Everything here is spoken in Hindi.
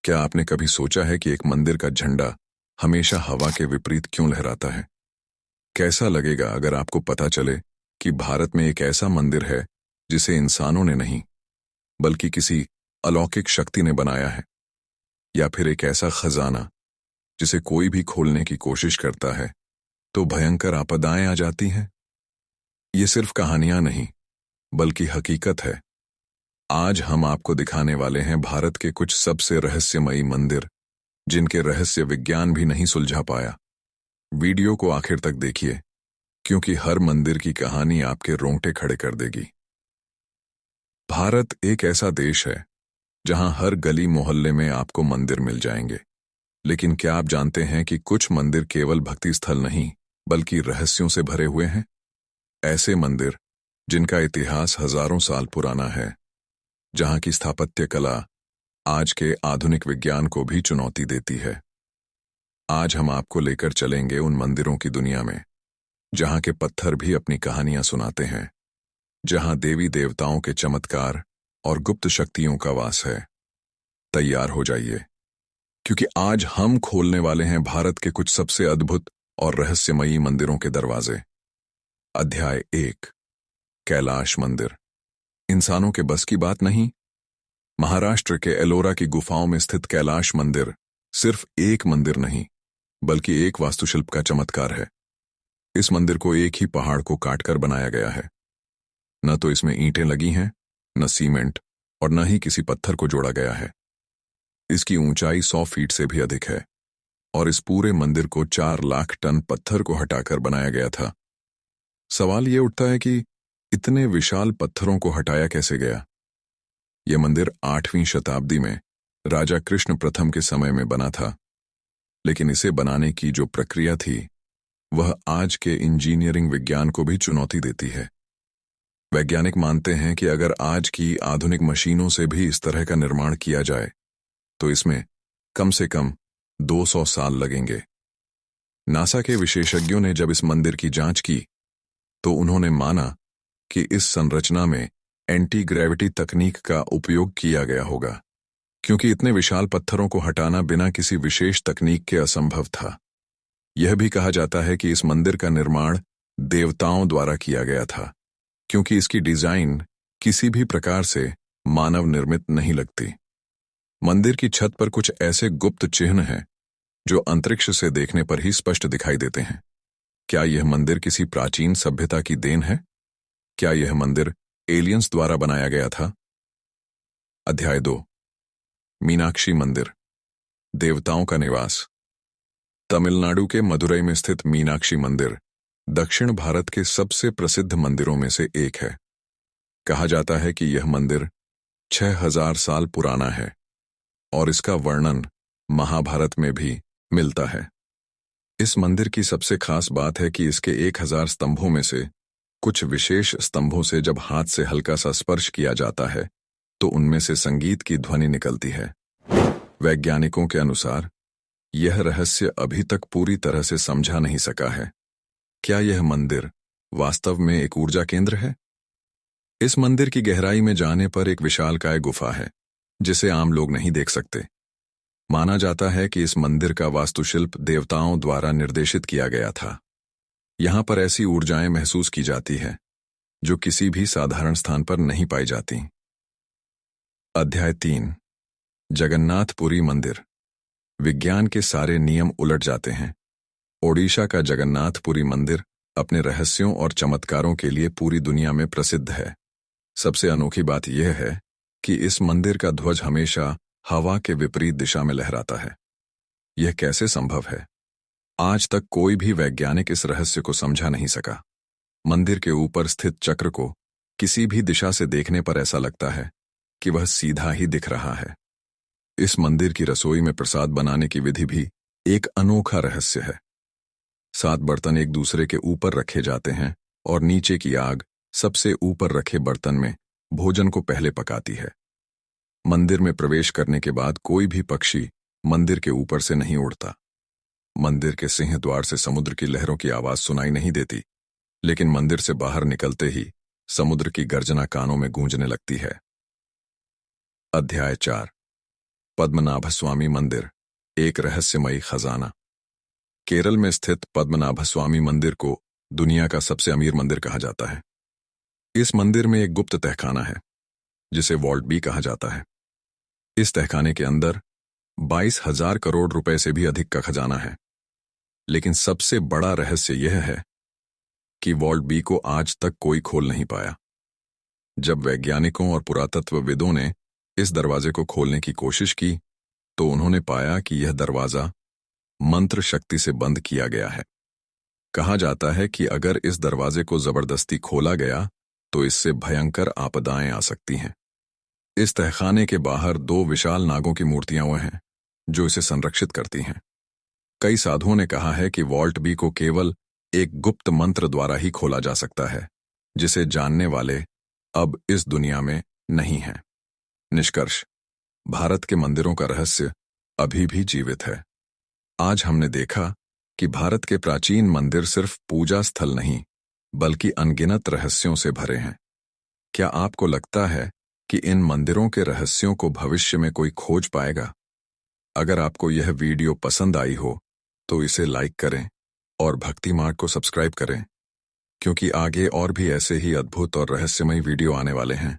क्या आपने कभी सोचा है कि एक मंदिर का झंडा हमेशा हवा के विपरीत क्यों लहराता है? कैसा लगेगा अगर आपको पता चले कि भारत में एक ऐसा मंदिर है जिसे इंसानों ने नहीं, बल्कि किसी अलौकिक शक्ति ने बनाया है? या फिर एक ऐसा खजाना जिसे कोई भी खोलने की कोशिश करता है तो भयंकर आपदाएं आ जाती हैं? ये सिर्फ कहानियां नहीं, बल्कि हकीकत है। आज हम आपको दिखाने वाले हैं भारत के कुछ सबसे रहस्यमयी मंदिर, जिनके रहस्य विज्ञान भी नहीं सुलझा पाया। वीडियो को आखिर तक देखिए, क्योंकि हर मंदिर की कहानी आपके रोंगटे खड़े कर देगी। भारत एक ऐसा देश है जहां हर गली मोहल्ले में आपको मंदिर मिल जाएंगे। लेकिन क्या आप जानते हैं कि कुछ मंदिर केवल भक्ति स्थल नहीं, बल्कि रहस्यों से भरे हुए हैं? ऐसे मंदिर जिनका इतिहास हजारों साल पुराना है, जहां की स्थापत्य कला आज के आधुनिक विज्ञान को भी चुनौती देती है। आज हम आपको लेकर चलेंगे उन मंदिरों की दुनिया में, जहां के पत्थर भी अपनी कहानियां सुनाते हैं, जहां देवी देवताओं के चमत्कार और गुप्त शक्तियों का वास है। तैयार हो जाइए, क्योंकि आज हम खोलने वाले हैं भारत के कुछ सबसे अद्भुत और रहस्यमयी मंदिरों के दरवाजे। अध्याय 1, कैलाश मंदिर। इंसानों के बस की बात नहीं। महाराष्ट्र के एलोरा की गुफाओं में स्थित कैलाश मंदिर सिर्फ एक मंदिर नहीं, बल्कि एक वास्तुशिल्प का चमत्कार है। इस मंदिर को एक ही पहाड़ को काटकर बनाया गया है। न तो इसमें ईंटें लगी हैं, न सीमेंट, और न ही किसी पत्थर को जोड़ा गया है। इसकी ऊंचाई 100 फीट से भी अधिक है, और इस पूरे मंदिर को 4 लाख टन पत्थर को हटाकर बनाया गया था। सवाल यह उठता है कि इतने विशाल पत्थरों को हटाया कैसे गया? यह मंदिर 8वीं शताब्दी में राजा कृष्ण प्रथम के समय में बना था, लेकिन इसे बनाने की जो प्रक्रिया थी, वह आज के इंजीनियरिंग विज्ञान को भी चुनौती देती है। वैज्ञानिक मानते हैं कि अगर आज की आधुनिक मशीनों से भी इस तरह का निर्माण किया जाए, तो इसमें कम से कम 200 साल लगेंगे। नासा के विशेषज्ञों ने जब इस मंदिर की जांच की, तो उन्होंने माना कि इस संरचना में एंटी ग्रेविटी तकनीक का उपयोग किया गया होगा, क्योंकि इतने विशाल पत्थरों को हटाना बिना किसी विशेष तकनीक के असंभव था। यह भी कहा जाता है कि इस मंदिर का निर्माण देवताओं द्वारा किया गया था, क्योंकि इसकी डिजाइन किसी भी प्रकार से मानव निर्मित नहीं लगती। मंदिर की छत पर कुछ ऐसे गुप्त चिन्ह हैं जो अंतरिक्ष से देखने पर ही स्पष्ट दिखाई देते हैं। क्या यह मंदिर किसी प्राचीन सभ्यता की देन है? क्या यह मंदिर एलियंस द्वारा बनाया गया था? अध्याय 2, मीनाक्षी मंदिर, देवताओं का निवास। तमिलनाडु के मदुरई में स्थित मीनाक्षी मंदिर दक्षिण भारत के सबसे प्रसिद्ध मंदिरों में से एक है। कहा जाता है कि यह मंदिर 6000 साल पुराना है, और इसका वर्णन महाभारत में भी मिलता है। इस मंदिर की सबसे खास बात है कि इसके 1000 स्तंभों में से कुछ विशेष स्तंभों से जब हाथ से हल्का सा स्पर्श किया जाता है, तो उनमें से संगीत की ध्वनि निकलती है। वैज्ञानिकों के अनुसार यह रहस्य अभी तक पूरी तरह से समझा नहीं सका है। क्या यह मंदिर वास्तव में एक ऊर्जा केंद्र है? इस मंदिर की गहराई में जाने पर एक विशालकाय गुफा है, जिसे आम लोग नहीं देख सकते। माना जाता है कि इस मंदिर का वास्तुशिल्प देवताओं द्वारा निर्देशित किया गया था। यहां पर ऐसी ऊर्जाएं महसूस की जाती है जो किसी भी साधारण स्थान पर नहीं पाई जाती। अध्याय 3, जगन्नाथपुरी मंदिर। विज्ञान के सारे नियम उलट जाते हैं। ओडिशा का जगन्नाथपुरी मंदिर अपने रहस्यों और चमत्कारों के लिए पूरी दुनिया में प्रसिद्ध है। सबसे अनोखी बात यह है कि इस मंदिर का ध्वज हमेशा हवा के विपरीत दिशा में लहराता है। यह कैसे संभव है? आज तक कोई भी वैज्ञानिक इस रहस्य को समझा नहीं सका। मंदिर के ऊपर स्थित चक्र को किसी भी दिशा से देखने पर ऐसा लगता है कि वह सीधा ही दिख रहा है। इस मंदिर की रसोई में प्रसाद बनाने की विधि भी एक अनोखा रहस्य है। 7 बर्तन एक दूसरे के ऊपर रखे जाते हैं, और नीचे की आग सबसे ऊपर रखे बर्तन में भोजन को पहले पकाती है। मंदिर में प्रवेश करने के बाद कोई भी पक्षी मंदिर के ऊपर से नहीं उड़ता। मंदिर के सिंह द्वार से समुद्र की लहरों की आवाज सुनाई नहीं देती, लेकिन मंदिर से बाहर निकलते ही समुद्र की गर्जना कानों में गूंजने लगती है। अध्याय 4, पद्मनाभ स्वामी मंदिर, एक रहस्यमयी खजाना। केरल में स्थित पद्मनाभ स्वामी मंदिर को दुनिया का सबसे अमीर मंदिर कहा जाता है। इस मंदिर में एक गुप्त तहखाना है जिसे वॉल्ट बी कहा जाता है। इस तहखाने के अंदर 22,000 करोड़ रुपए से भी अधिक का खजाना है। लेकिन सबसे बड़ा रहस्य यह है कि वॉल्ट बी को आज तक कोई खोल नहीं पाया। जब वैज्ञानिकों और पुरातत्वविदों ने इस दरवाजे को खोलने की कोशिश की तो उन्होंने पाया कि यह दरवाजा मंत्र शक्ति से बंद किया गया है। कहा जाता है कि अगर इस दरवाजे को जबरदस्ती खोला गया तो इससे भयंकर आपदाएं आ सकती हैं। इस तहखाने के बाहर 2 विशाल नागों की मूर्तियां हुए हैं जो इसे संरक्षित करती हैं। कई साधुओं ने कहा है कि वॉल्ट बी को केवल एक गुप्त मंत्र द्वारा ही खोला जा सकता है जिसे जानने वाले अब इस दुनिया में नहीं हैं। निष्कर्ष, भारत के मंदिरों का रहस्य अभी भी जीवित है। आज हमने देखा कि भारत के प्राचीन मंदिर सिर्फ पूजा स्थल नहीं बल्कि अनगिनत रहस्यों से भरे हैं। क्या आपको लगता है कि इन मंदिरों के रहस्यों को भविष्य में कोई खोज पाएगा? अगर आपको यह वीडियो पसंद आई हो तो इसे लाइक करें और भक्ति मार्ग को सब्सक्राइब करें, क्योंकि आगे और भी ऐसे ही अद्भुत और रहस्यमयी वीडियो आने वाले हैं।